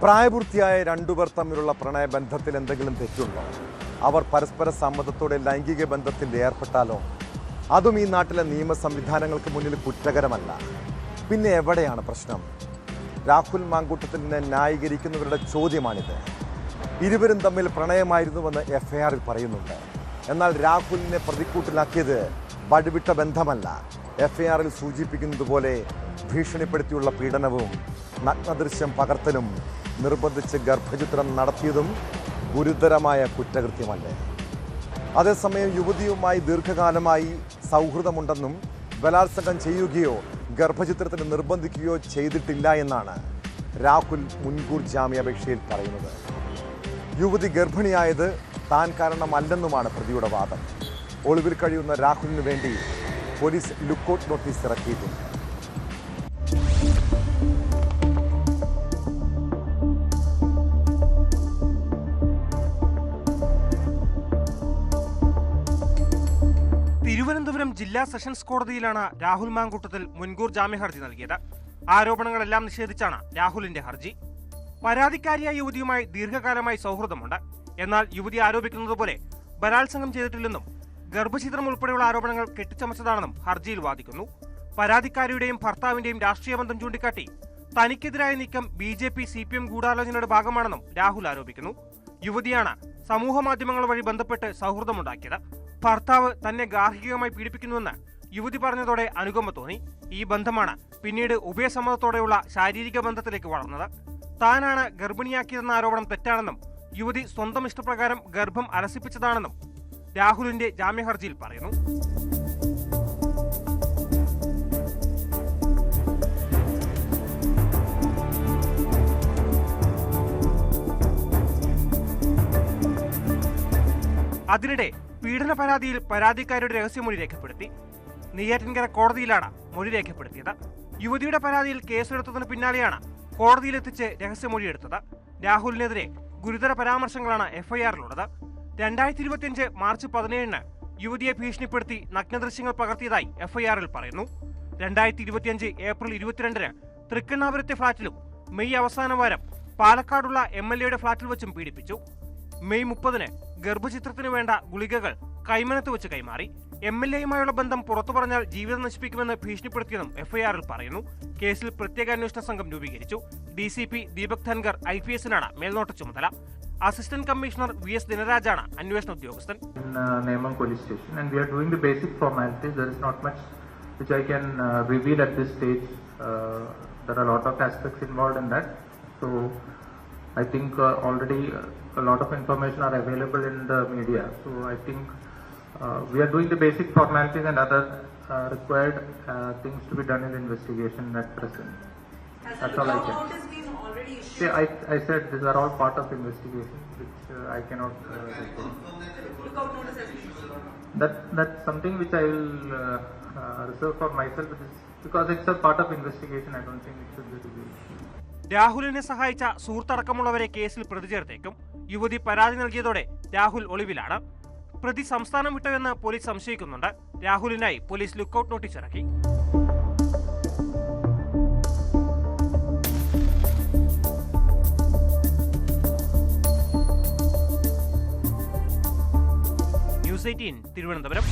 പ്രായപൂർത്തിയായ രണ്ടുപേർ തമ്മിലുള്ള പ്രണയബന്ധത്തിൽ എന്തെങ്കിലും തെറ്റുണ്ടോ? അവർ പരസ്പര സമ്മതത്തോടെ ലൈംഗിക ബന്ധത്തിൽ ഏർപ്പെട്ടാലോ? അതും ഈ നാട്ടിലെ നിയമ സംവിധാനങ്ങൾക്ക് മുന്നിൽ കുറ്റകരമല്ല. പിന്നെ എവിടെയാണ് പ്രശ്നം? രാഹുൽ മാങ്കൂട്ടത്തിനെ ന്യായീകരിക്കുന്നവരുടെ ചോദ്യമാണിത്. ഇരുവരും തമ്മിൽ പ്രണയമായിരുന്നുവെന്ന് എഫ്ഐആറിൽ പറയുന്നുണ്ട്. എന്നാൽ രാഹുലിനെ പ്രതിക്കൂട്ടിലാക്കിയത് വഴിവിട്ട ബന്ധമല്ല. എഫ്ഐആറിൽ സൂചിപ്പിക്കുന്നത് പോലെ ഭീഷണിപ്പെടുത്തിയുള്ള പീഡനവും നഗ്നദൃശ്യം പകർത്തലും നിർബന്ധിച്ച് ഗർഭചിത്രം നടത്തിയതും ഗുരുതരമായ കുറ്റകൃത്യമല്ലേ? അതേസമയം യുവതിയുമായി ദീർഘകാലമായി സൗഹൃദമുണ്ടെന്നും ബലാത്സംഗം ചെയ്യുകയോ ഗർഭചിത്രത്തിന് നിർബന്ധിക്കുകയോ ചെയ്തിട്ടില്ല എന്നാണ് രാഹുൽ മുൻകൂർ ജാമ്യാപേക്ഷയിൽ പറയുന്നത്. യുവതി ഗർഭിണിയായത് താൻ കാരണമല്ലെന്നുമാണ് പ്രതിയുടെ വാദം. ഒളിവിൽ കഴിയുന്ന രാഹുലിനു വേണ്ടി പോലീസ് ലുക്കൌട്ട് നോട്ടീസ് ഇറക്കിയിട്ടുണ്ട്. തിരുവനന്തപുരം ജില്ലാ സെഷൻസ് കോടതിയിലാണ് രാഹുൽ മാങ്കൂട്ടത്തിൽ മുൻകൂർ ജാമ്യ ഹർജി നൽകിയത്. ആരോപണങ്ങളെല്ലാം നിഷേധിച്ചാണ് രാഹുലിന്റെ ഹർജി. പരാതിക്കാരിയായ യുവതിയുമായി ദീർഘകാലമായി സൗഹൃദമുണ്ട്. എന്നാൽ യുവതി ആരോപിക്കുന്നത് പോലെ ബലാത്സംഗം ചെയ്തിട്ടില്ലെന്നും ഗർഭചിത്രം ഉൾപ്പെടെയുള്ള ആരോപണങ്ങൾ കെട്ടിച്ചമച്ചതാണെന്നും ഹർജിയിൽ വാദിക്കുന്നു. പരാതിക്കാരിയുടെയും ഭർത്താവിന്റെയും രാഷ്ട്രീയ ബന്ധം ചൂണ്ടിക്കാട്ടി തനിക്കെതിരായ നീക്കം BJP CPM ഗൂഢാലോചനയുടെ ഭാഗമാണെന്നും രാഹുൽ ആരോപിക്കുന്നു. യുവതിയാണ് സമൂഹ മാധ്യമങ്ങൾ വഴി ബന്ധപ്പെട്ട് സൗഹൃദമുണ്ടാക്കിയത്. ഭർത്താവ് തന്നെ ഗാർഹികമായി പീഡിപ്പിക്കുന്നുവെന്ന് യുവതി പറഞ്ഞതോടെ അനുകമ്പ തോന്നി. ഈ ബന്ധമാണ് പിന്നീട് ഉഭയസമ്മതത്തോടെയുള്ള ശാരീരിക ബന്ധത്തിലേക്ക് വളർന്നത്. താനാണ് ഗർഭിണിയാക്കിയതെന്ന ആരോപണം തെറ്റാണെന്നും യുവതി സ്വന്തം ഇഷ്ടപ്രകാരം ഗർഭം അലസിപ്പിച്ചതാണെന്നും രാഹുലിന്റെ ജാമ്യഹർജിയിൽ പറയുന്നു. അതിനിടെ പീഡന പരാതിയിൽ പരാതിക്കാരുടെ രഹസ്യമൊഴി രേഖപ്പെടുത്തി. നെയ്യാറ്റിൻകര കോടതിയിലാണ് മൊഴി രേഖപ്പെടുത്തിയത്. യുവതിയുടെ പരാതിയിൽ കേസെടുത്തതിന് പിന്നാലെയാണ് കോടതിയിലെത്തിച്ച് രഹസ്യമൊഴിയെടുത്തത്. രാഹുലിനെതിരെ ഗുരുതര പരാമർശങ്ങളാണ് എഫ്ഐആറിലുള്ളത്. 2025 മാർച്ച് 17 യുവതിയെ ഭീഷണിപ്പെടുത്തി നഗ്നദൃശ്യങ്ങൾ പകർത്തിയതായി എഫ്ഐആറിൽ പറയുന്നു. 2025 ഏപ്രിൽ 22 തൃക്കണ്ണാപുരത്തെ ഫ്ളാറ്റിലും മെയ് അവസാന വാരം പാലക്കാടുള്ള MLAയുടെ ഫ്ളാറ്റിൽ വെച്ചും പീഡിപ്പിച്ചു. മെയ് 30 ഗർഭചിത്രത്തിന് വേണ്ട ഗുളികകൾ കൈമനത്ത് വെച്ച് കൈമാറി. MLAയുമായുള്ള ബന്ധം പുറത്തു പറഞ്ഞാൽ ജീവിതം നശിപ്പിക്കുമെന്ന് ഭീഷണിപ്പെടുത്തിയെന്നും എഫ്ഐആറിൽ പറയുന്നു. കേസിൽ പ്രത്യേക അന്വേഷണ സംഘം രൂപീകരിച്ചു. DCP ദീപക് ധൻകർ IPSനാണ് മേൽനോട്ട ചുമതല. അസിസ്റ്റന്റ് കമ്മീഷണർ VS ദിനരാജാണ് അന്വേഷണ ഉദ്യോഗസ്ഥൻ. Nemam police station and we are doing the basic formalities. There is not much which I can reveal at this stage. There are a lot of aspects involved in that. So I think already a lot of information are available in the media. So I think we are doing the basic formalities and other required things to be done in the investigation at present. That's all I can. See, I said these are all part of investigation, which I cannot. That's something which I will reserve for myself, because it's a part of investigation. I don't think it should be revealed. രാഹുലിനെ സഹായിച്ച സുഹൃത്തടക്കമുള്ളവരെ കേസിൽ പ്രതി ചേർത്തേക്കും. യുവതി പരാതി നൽകിയതോടെ രാഹുൽ ഒളിവിലാണ്. പ്രതി സംസ്ഥാനം വിട്ടതെന്ന് police സംശയിക്കുന്നുണ്ട്. രാഹുലിനായി police lookout notice ഇറക്കി. News 18 Thiruvananthapuram.